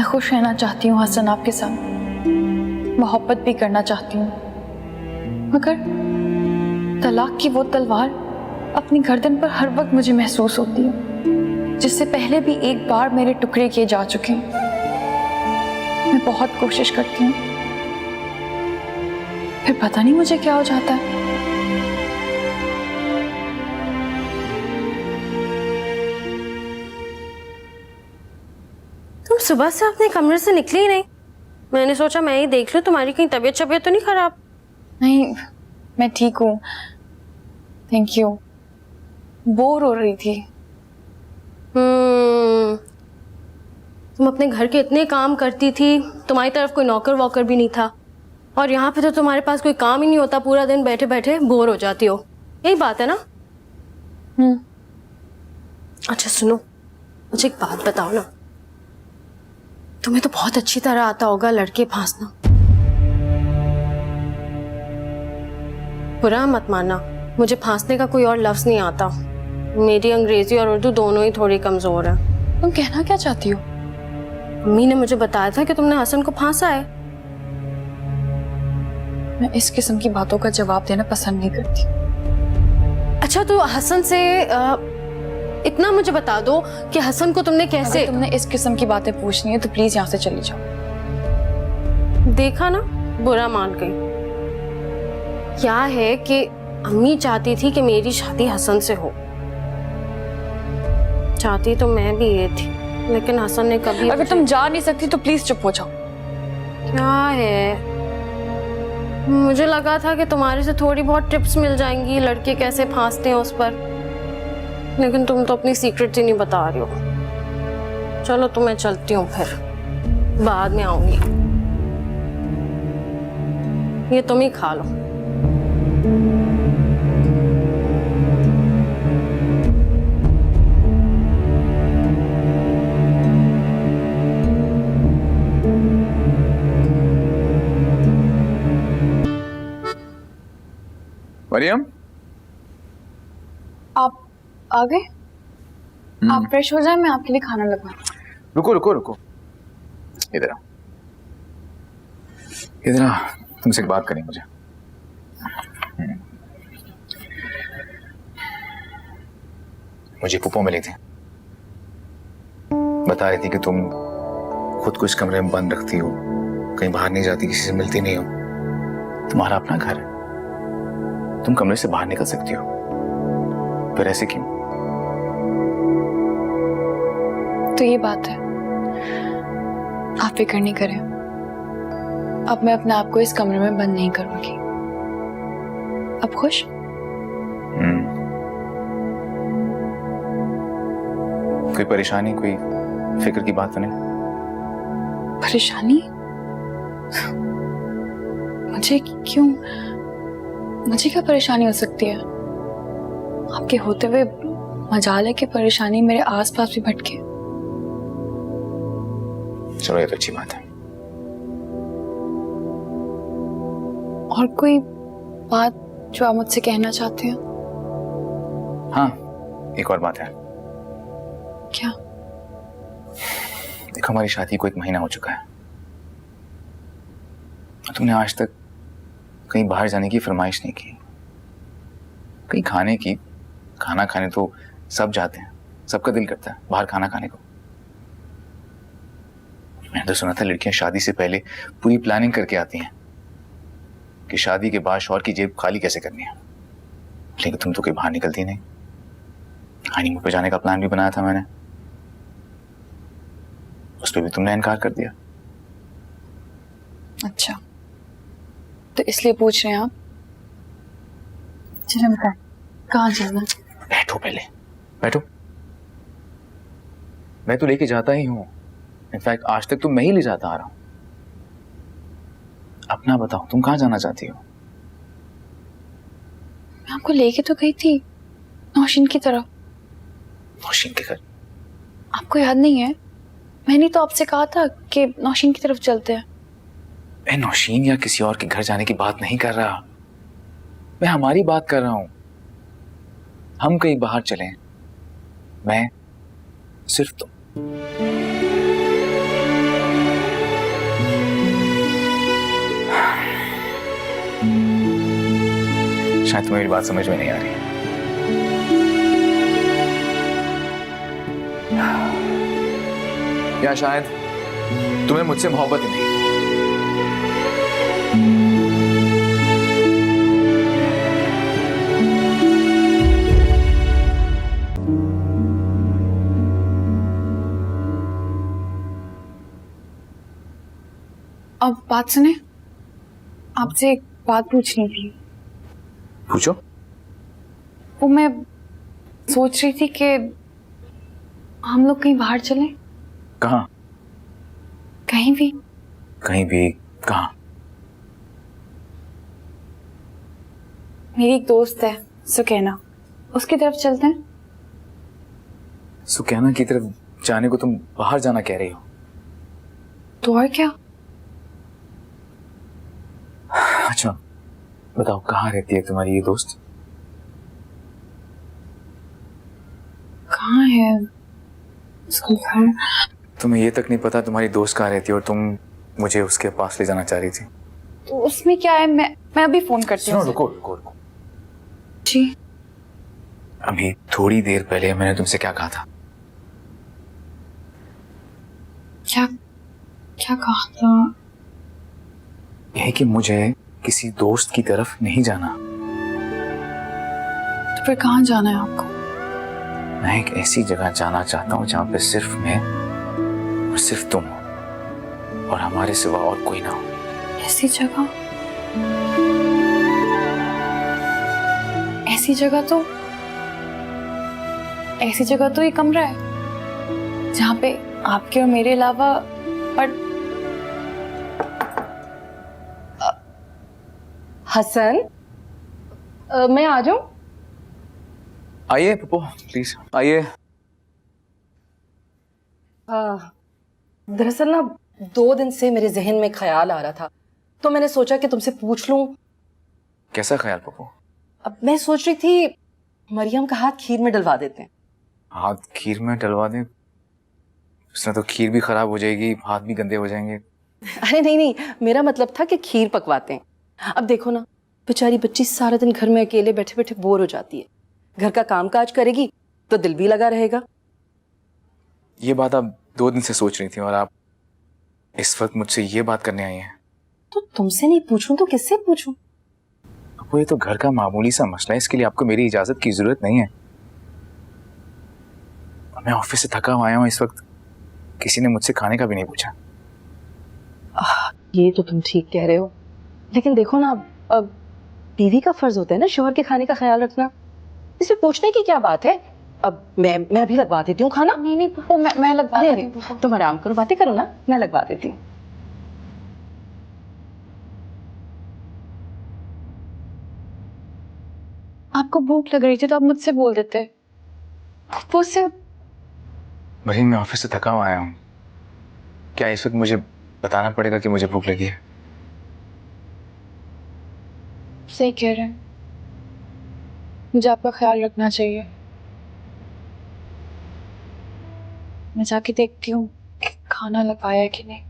मैं खुश रहना चाहती हूँ हसन आपके साथ, मोहब्बत भी करना चाहती हूँ, मगर तलाक की वो तलवार अपनी गर्दन पर हर वक्त मुझे महसूस होती है, जिससे पहले भी एक बार मेरे टुकड़े किए जा चुके हैं। मैं बहुत कोशिश करती हूँ, फिर पता नहीं मुझे क्या हो जाता है। तुम सुबह से अपने कमरे से निकली ही नहीं। मैंने सोचा मैं ही देख लूं, तुम्हारी कहीं तबीयत तो नहीं खराब? नहीं, मैं ठीक हूँ, थैंक यू। बोर हो रही थी। तुम अपने घर के इतने काम करती थी, तुम्हारी तरफ कोई नौकर वॉकर भी नहीं था, और यहाँ पे तो तुम्हारे पास कोई काम ही नहीं होता, पूरा दिन बैठे बैठे बोर हो जाती हो। यही बात है ना? अच्छा सुनो, मुझे एक बात बताओ ना, तुम्हें तो बहुत अच्छी तरह आता होगा लड़के फांसना। बुरा मत मानना, मुझे फांसने का कोई और लफ्ज नहीं आता। मेरी अंग्रेजी और उर्दू दोनों ही थोड़ी कमजोर है। तुम कहना क्या चाहती हो? अम्मी ने मुझे बताया था कि तुमने हसन को फांसा है। मैं इस किस्म की बातों का जवाब देना पसंद नहीं करती। अच्छा तो हसन से इतना मुझे बता दो कि हसन को तुमने कैसे... अगर तुमने इस किस्म की बातें पूछनी है तो प्लीज यहाँ से चली जाओ। देखा ना, बुरा मान गई। क्या है कि अम्मी चाहती थी कि मेरी शादी हसन से हो। चाहती तो मैं भी ये थी, लेकिन हसन ने कभी... अगर तुम जा नहीं सकती तो प्लीज चुप हो जाओ। क्या है, मुझे लगा था कि तुम्हारे से थोड़ी बहुत टिप्स मिल जाएंगी लड़के कैसे फांसते हैं उस पर, लेकिन तुम तो अपनी सीक्रेट ही नहीं बता रही हो। चलो तो मैं चलती हूँ, फिर बाद में आऊंगी। ये तुम ही खा लो। मरियम, आप आ गए? आप फ्रेश हो जाए, मैं आपके लिए खाना लगवा। रुको रुको रुको, इधर आओ, इधर आओ, तुमसे एक बात करनी मुझे। मुझे पुप्पो मिली थी, बता रही थी कि तुम खुद को इस कमरे में बंद रखती हो, कहीं बाहर नहीं जाती, किसी से मिलती नहीं हो। तुम्हारा अपना घर है, तुम कमरे से बाहर निकल सकती हो, फिर ऐसे क्यों? तो ये बात है, आप फिक्र नहीं करें, अब मैं अपने आप को इस कमरे में बंद नहीं करूंगी। अब खुश? कोई परेशानी, कोई फिक्र की बात तो नहीं? परेशानी? मुझे क्यों? मुझे क्या परेशानी हो सकती है? आपके होते हुए मजाल है कि परेशानी मेरे आसपास भी भटके। चलो ये तो अच्छी बात है। और कोई बात जो आप मुझसे कहना चाहते हैं? हाँ, एक और बात है। क्या? देखो, हमारी शादी को 1 महीना हो चुका है, तुमने आज तक कहीं बाहर जाने की फरमाइश नहीं की, कहीं खाने की। खाना खाने तो सब जाते हैं, सबका दिल करता है बाहर खाना खाने को। मैंने तो सुना था लड़कियां शादी से पहले पूरी प्लानिंग करके आती हैं कि शादी के बाद शौहर की जेब खाली कैसे करनी है, लेकिन तुम तो कहीं बाहर निकलती नहीं। हनीमून पे जाने का प्लान भी बनाया था मैंने, उस पर भी तुमने इनकार कर दिया। अच्छा, तो इसलिए पूछ रहे हैं आप? चलो बताएं, कहाँ जाना? बैठो, पहले बैठो। मैं तो लेके जाता ही हूँ, इनफैक्ट आज तक तो मैं ही ले जाता आ रहा हूं। अपना बताओ, तुम कहाँ जाना चाहती हो? मैं आपको लेके तो गई थी नौशीन की तरफ। नौशीन के घर? आपको याद नहीं है? मैंने तो आपसे कहा था कि नौशीन की तरफ चलते हैं। मैं नौशीन या किसी और के घर जाने की बात नहीं कर रहा, मैं हमारी बात कर रहा हूं। हम कहीं बाहर चलें, मैं, सिर्फ तुम। शायद तुम्हें मेरी बात समझ में नहीं आ रही। या शायद तुम्हें मुझसे मोहब्बत ही नहीं। अब बात सुने, आपसे एक बात पूछनी थी। पूछो। वो मैं सोच रही थी कि हम लोग कहीं बाहर चलें। कहाँ? कहीं भी। कहीं भी? कहाँ? मेरी एक दोस्त है सुकैना, उसकी तरफ चलते हैं। सुकैना की तरफ जाने को तुम बाहर जाना कह रही हो? तो और क्या। अच्छा बताओ, कहाँ रहती है तुम्हारी ये दोस्त? कहाँ है उसका घर? तुम्हें ये तक नहीं पता तुम्हारी दोस्त कहाँ रहती है और तुम मुझे उसके पास ले जाना चाह रही थी? तो उसमें क्या है, मैं अभी फोन करती हूँ। सुनो, रुको रुको रुको। जी। अभी थोड़ी देर पहले मैंने तुमसे क्या कहा था? क्या क्या कहा था? यह कि मुझे किसी दोस्त की तरफ नहीं जाना। तो फिर कहाँ जाना है आपको? मैं एक ऐसी जगह जाना चाहता हूँ जहाँ पे सिर्फ मैं और सिर्फ तुम हो और हमारे सिवा और कोई ना हो। ऐसी जगह? ऐसी जगह तो ये कमरा है जहाँ पे आपके और मेरे अलावा और हसन, मैं आ जाऊं? आइए पप्पू, प्लीज आइए। दरअसल ना 2 दिन से मेरे जहन में ख्याल आ रहा था, तो मैंने सोचा कि तुमसे पूछ लूं। कैसा ख्याल पप्पू? अब मैं सोच रही थी मरियम का हाथ खीर में डलवा देते हैं। हाथ खीर में डलवा दें? उसने तो खीर भी खराब हो जाएगी, हाथ भी गंदे हो जाएंगे। अरे नहीं नहीं, मेरा मतलब था कि खीर पकवाते हैं। अब देखो ना, बेचारी बच्ची सारा दिन घर में अकेले बैठे बैठे बोर हो जाती है। घर का काम काज करेगी तो दिल भी लगा रहेगा। ये बात आप 2 दिन से सोच रही थी और आप इस वक्त मुझसे ये बात करने आई हैं? तो तुमसे नहीं पूछूं तो किससे पूछूं? पप्पू, ये तो घर का मामूली सा मसला है, इसके लिए आपको मेरी इजाजत की जरूरत नहीं है। मैं ऑफिस से थका हुआ आया हूँ, इस वक्त किसी ने मुझसे खाने का भी नहीं पूछा। ये तो तुम ठीक कह रहे हो, लेकिन देखो ना, अब बीवी का फर्ज होता है ना शौहर के खाने का ख्याल रखना। इसमें पूछने की क्या बात है? अब मैं भी लगवा देती हूँ खाना। नहीं नहीं पप्पू, मैं लगवा देती हूँ। तुम आराम करो, बातें करो ना, मैं लगवा देती हूँ। आपको भूख लग रही थी तो आप मुझसे बोल देते। पप्पू से मरीन, मैं ऑफिस से थका हुआ आया हूँ, क्या इस वक्त मुझे बताना पड़ेगा कि मुझे भूख लगी है? सही कह रहे हैं, मुझे आपका ख्याल रखना चाहिए। मैं जाके देखती हूँ कि खाना लगाया है कि नहीं।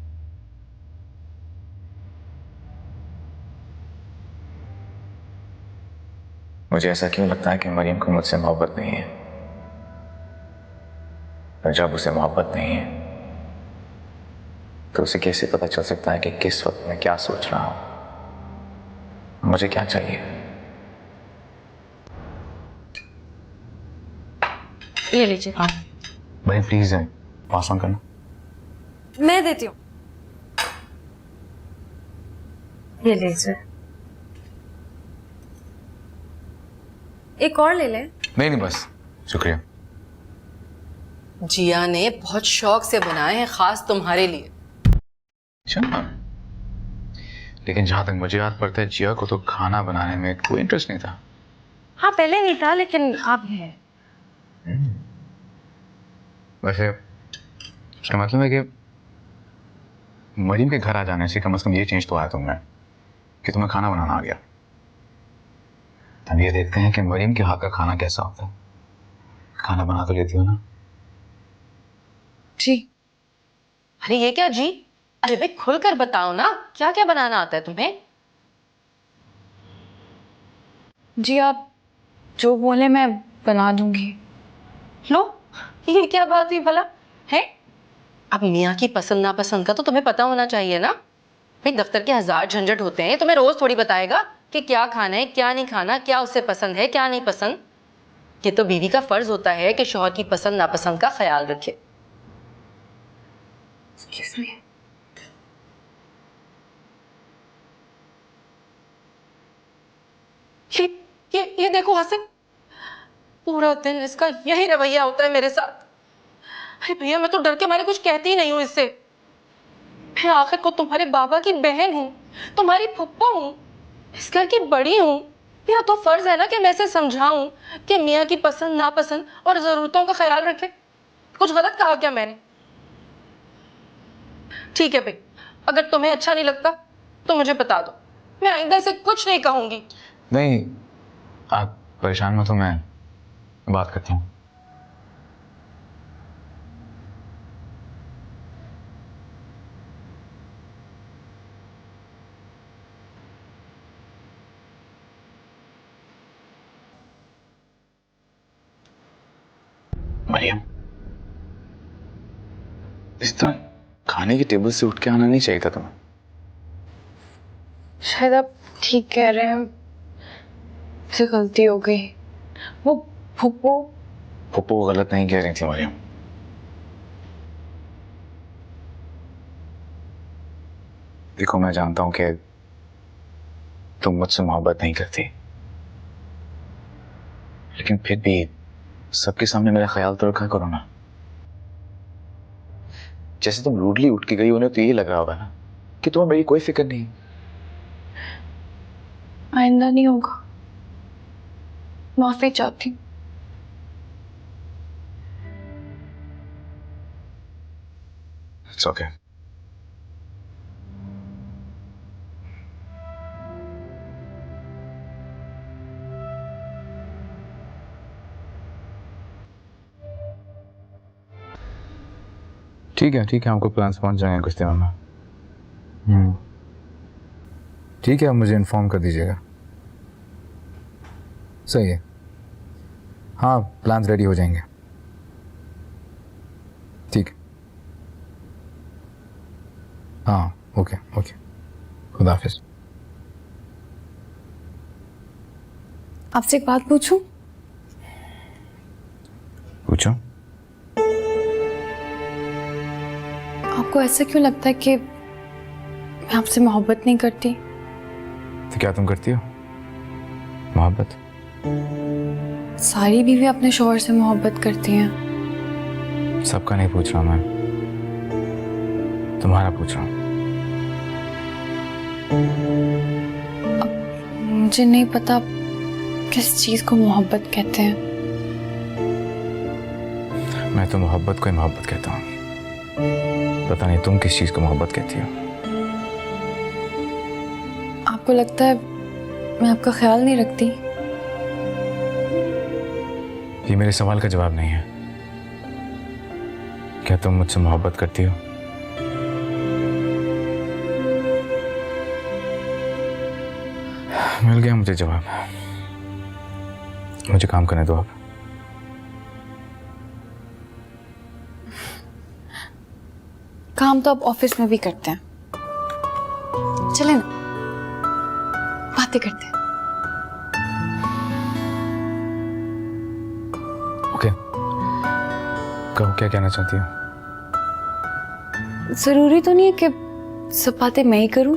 मुझे ऐसा क्यों लगता है कि मरीम को मुझसे मोहब्बत नहीं है? और जब उसे मोहब्बत नहीं है तो उसे कैसे पता चल सकता है कि किस वक्त मैं क्या सोच रहा हूं, मुझे क्या चाहिए? ये लीजिए। भाई प्लीज है, पास ऑन करना। मैं देती हूँ। ये लीजिए। एक और ले ले। नहीं नहीं बस, शुक्रिया। जिया ने बहुत शौक से बनाए हैं, खास तुम्हारे लिए। अच्छा, लेकिन जहां तक मुझे याद पड़ता है जिया को तो खाना बनाने में कोई इंटरेस्ट नहीं था। हाँ पहले नहीं था, लेकिन अब है। वैसे इसका मतलब है कि मरीम के घर आ जाने से कम ये चेंज तो आया तुमने कि तुम्हें खाना बनाना आ गया। अब ये देखते हैं कि मरीम के हाथ का खाना कैसा होता है। खाना बना तो लेती हो ना? जी। अरे ये क्या जी? अरे भाई खुलकर बताओ ना, क्या क्या बनाना आता है तुम्हें? जी आप जो बोले मैं बना दूंगी। लो, ये क्या बात हुई भला है? अब मियाँ की पसंद नापसंद का तो तुम्हें पता होना चाहिए ना। भाई दफ्तर के 1000 झंझट होते हैं, तुम्हें रोज थोड़ी बताएगा कि क्या खाना है क्या नहीं खाना, क्या उसे पसंद है क्या नहीं पसंद। ये तो बीवी का फर्ज होता है कि शौहर की पसंद नापसंद का ख्याल रखे। ये देखो हासिन, पूरा दिन इसका यही रवैया होता है मेरे साथ। अरे भैया मैं तो डर के मारे कुछ कहती ही नहीं हूँ इससे। मैं आखिर को तुम्हारे बाबा की बहन हूँ, तुम्हारी फुप्पो हूँ, इस घर की बड़ी हूँ। मेरा तो फर्ज है ना कि मैं इसे समझाऊं कि मियाँ की पसंद नापसंद और जरूरतों का ख्याल रखे। कुछ गलत कहा क्या मैंने? ठीक है भाई, अगर तुम्हें अच्छा नहीं लगता तो मुझे बता दो, मैं आइंदा से कुछ नहीं कहूंगी। नहीं, आप परेशान मत हो, मैं बात करता हूँ। मरियम, इस तरह खाने की टेबल से उठ के आना नहीं चाहिए था तुम्हें। शायद आप ठीक कह रहे हैं, मुझसे गलती हो गई। वो फुप्पो पप्पू गलत नहीं कह रही थी मरियम। देखो मैं जानता हूं कि तुम मुझसे मोहब्बत नहीं करती, लेकिन फिर भी सबके सामने मेरा ख्याल तो रखा करो ना। जैसे तुम रूडली उठ के गई, उन्हें तो ये लग रहा होगा ना कि तुम्हें मेरी कोई फिक्र नहीं। आइंदा नहीं होगा, माफी चाहती हूँ। It's okay. ठीक है, हमको प्लान्स पहुंच जाएंगे कुछ दिनों में। ठीक है, आप मुझे इन्फॉर्म कर दीजिएगा। सही है, हाँ प्लान्स रेडी हो जाएंगे। ठीक है, हाँ ओके ओके, खुदा हाफिज। आपसे एक बात पूछूं? पूछो। आपको ऐसा क्यों लगता है कि मैं आपसे मोहब्बत नहीं करती? तो क्या तुम करती हो मोहब्बत? सारी बीवी अपने शौहर से मोहब्बत करती हैं। सबका नहीं पूछ रहा मैं, तुम्हारा पूछ रहा हूँ। मुझे नहीं पता किस चीज को मोहब्बत कहते हैं। मैं तो मोहब्बत को ही मोहब्बत कहता हूँ, पता नहीं तुम किस चीज को मोहब्बत कहती हो। आपको लगता है मैं आपका ख्याल नहीं रखती? ये मेरे सवाल का जवाब नहीं है। क्या तुम मुझसे मोहब्बत करती हो? मिल गया मुझे जवाब। मुझे काम करने दो अब। काम तो आप ऑफिस में भी करते हैं, चले ना बातें करते हैं। ओके, कहो क्या कहना चाहती हो? जरूरी तो नहीं है कि सब बातें मैं ही करूं,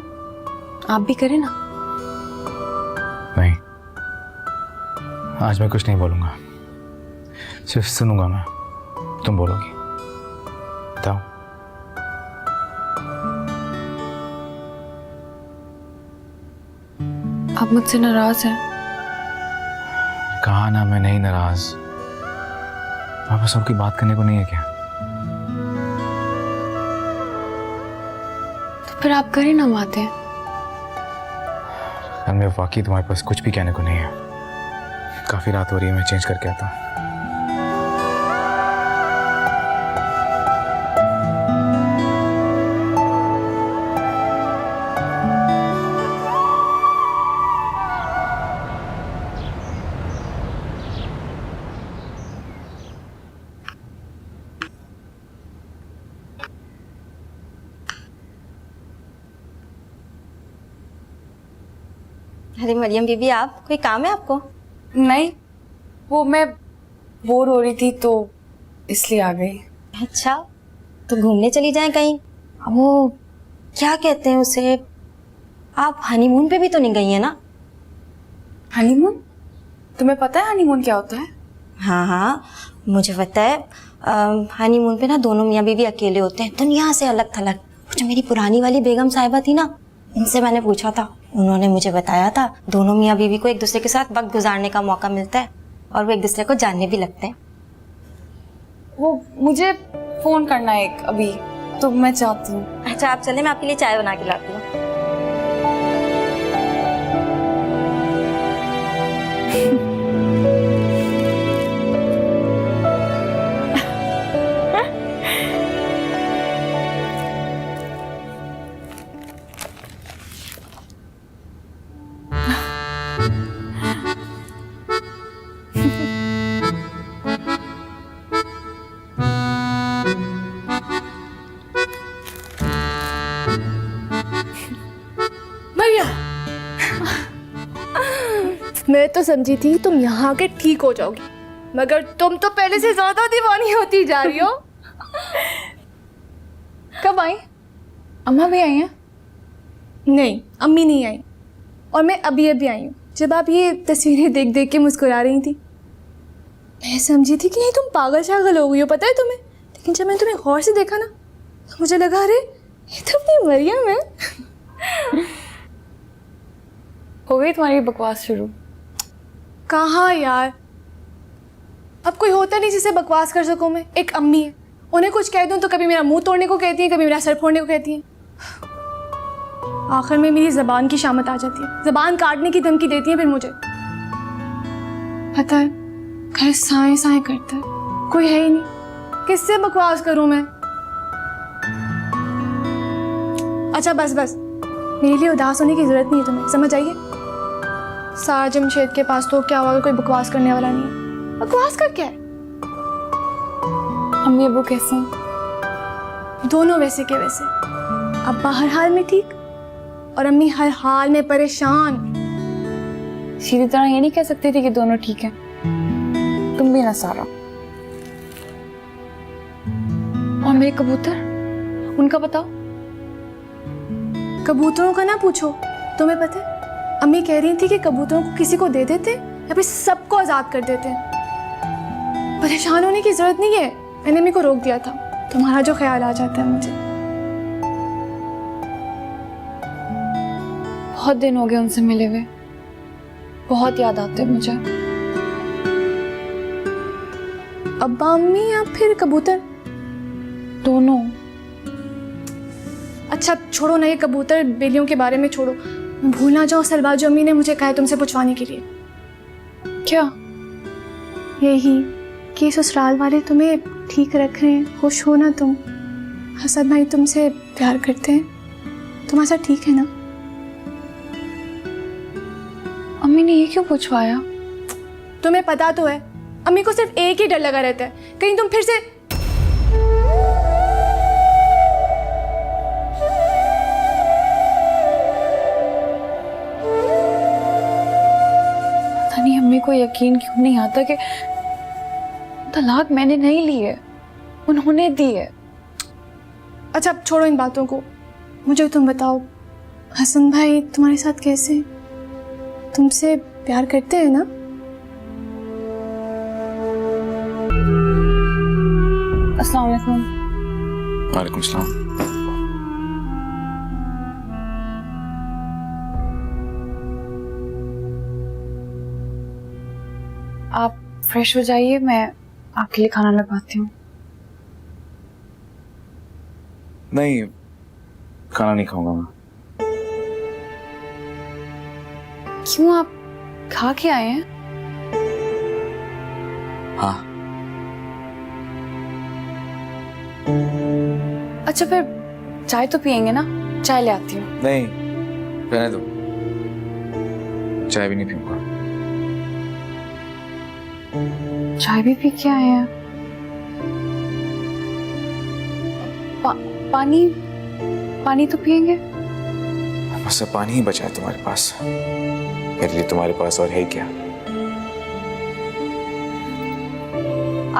आप भी करें ना। नहीं, आज मैं कुछ नहीं बोलूंगा, सिर्फ सुनूंगा मैं। तुम बोलोगी, बताओ। आप मुझसे नाराज हैं? कहा ना मैं नहीं नाराज। वापस सबकी बात करने को नहीं है क्या? तो फिर आप करें ना बातें। कल में वाकई तुम्हारे पास कुछ भी कहने को नहीं है। काफी रात हो रही है, मैं चेंज करके आता हूँ। अरे मरियम बीबी, आप कोई काम है आपको? नहीं, वो मैं बोर हो रही थी तो इसलिए आ गई। अच्छा, तो घूमने चली जाएं कहीं। वो क्या कहते हैं उसे, आप हनीमून पे भी तो नहीं गई है ना? हनीमून? तुम्हें पता है हनीमून क्या होता है? हाँ हाँ, मुझे पता है। हनीमून पे ना दोनों मियाँ बीवी अकेले होते हैं, दुनिया से अलग थलग। जो मेरी पुरानी वाली बेगम साहिबा थी ना, उनसे मैंने पूछा था, उन्होंने मुझे बताया था दोनों मियाँ बीवी को एक दूसरे के साथ वक्त गुजारने का मौका मिलता है और वो एक दूसरे को जानने भी लगते हैं। वो मुझे फोन करना है एक अभी, तो मैं चाहती हूँ। अच्छा, आप चले, मैं आपके लिए चाय बना के लाती हूँ। मैं तो समझी थी तुम यहाँ के ठीक हो जाओगी, मगर तुम तो पहले से ज्यादा दीवानी होती जा रही हो। कब आई? अम्मा भी आई हैं? नहीं, अम्मी नहीं आई, और मैं अभी अभी आई हूँ। जब आप ये तस्वीरें देख देख के मुस्कुरा रही थी, मैं समझी थी कि नहीं तुम पागल शागल हो गई हो, पता है तुम्हें। लेकिन जब मैंने तुम्हें गौर से देखा ना, तो मुझे लगा अरे ये तो अपनी मरियम है। हो गई तुम्हारी बकवास शुरू? कहाँ यार, अब कोई होता नहीं जिसे बकवास कर सकूं मैं। एक अम्मी है, उन्हें कुछ कह दूं तो कभी मेरा मुंह तोड़ने को कहती हैं, कभी मेरा सर फोड़ने को कहती हैं। आखिर में मेरी जबान की शामत आ जाती है, जबान काटने की धमकी देती है फिर मुझे। पता है, घर साए साए करता है, कोई है ही नहीं, किससे बकवास करूं मैं। अच्छा बस बस, मेरे लिए उदास होने की जरूरत नहीं है तुम्हें, समझ आइए। सारा जमशेद के पास तो क्या होगा, कोई बकवास करने वाला नहीं है। बकवास का क्या है? अम्मी अबू कैसे हैं? दोनों वैसे के वैसे। अब्बा हर हाल में ठीक और अम्मी हर हाल में परेशान। सीधी तरह ये नहीं कह सकती थी कि दोनों ठीक हैं। तुम भी ना सारा। और मेरे कबूतर, उनका बताओ। कबूतरों का ना पूछो, तुम्हें पता है अम्मी कह रही थी कि कबूतरों को किसी को दे देते या फिर सबको आजाद कर देते। परेशान होने की जरूरत नहीं है, मैंने अम्मी को रोक दिया था। तुम्हारा जो ख्याल आ जाता है मुझे। बहुत दिन हो गए उनसे मिले हुए, बहुत याद आते हैं मुझे। अब्बा अम्मी या फिर कबूतर? दोनों। अच्छा छोड़ो ना ये कबूतर बेलियों के बारे में, छोड़ो। भूल ना जाओ सरबाजो अम्मी ने मुझे कहा है तुमसे पूछवाने के लिए। क्या? यही कि ससुराल वाले तुम्हें ठीक रख रहे हैं, खुश हो ना तुम। हसन भाई तुमसे प्यार करते हैं, तुम्हारा साथ ठीक है ना? अम्मी ने ये क्यों पूछवाया? तुम्हें पता तो है अम्मी को सिर्फ एक ही डर लगा रहता है, कहीं तुम फिर से। पता नहीं अम्मी को यकीन क्यों नहीं आता कि तलाक मैंने नहीं ली है, उन्होंने दी है। अच्छा अब छोड़ो इन बातों को, मुझे तुम बताओ हसन भाई तुम्हारे साथ कैसे हैं? तुमसे प्यार करते हैं ना? अस्सलाम वालेकुम। वालेकुम सलाम। आप फ्रेश हो जाइए, मैं आपके लिए खाना लगवाती हूँ। नहीं, खाना नहीं खाऊंगा मैं। क्यों, आप खा के आए हैं? हाँ। अच्छा फिर चाय तो पियेंगे ना? चाय ले आती हूँ। नहीं, रहने दो, चाय भी नहीं पीऊंगा। चाय भी पी के आए हैं? पानी, पानी तो पियेंगे? बस अब पानी ही बचा है तुम्हारे पास। मेरे लिए तुम्हारे पास और है क्या?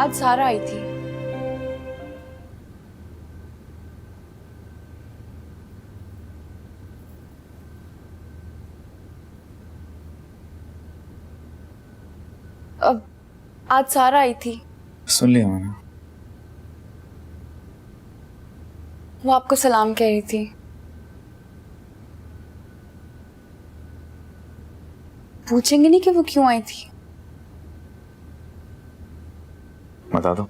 आज सारा आई थी। अब आज सारा आई थी। सुन लिया मैंने। वो आपको सलाम कह रही थी। पूछेंगे नहीं कि वो क्यों आई थी? बता दो।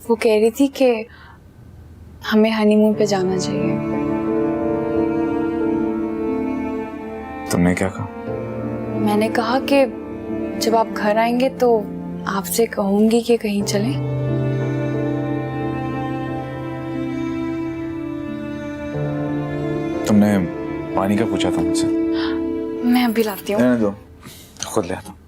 वो कह रही थी कि हमें हनीमून पे जाना चाहिए। तुमने क्या कहा? मैंने कहा कि जब आप घर आएंगे तो आपसे कहूंगी कि कहीं चलें। तुमने पानी का पूछा था मुझसे? मैं अभी लाती हूँ। रहने दो, खुद ले आता हूँ।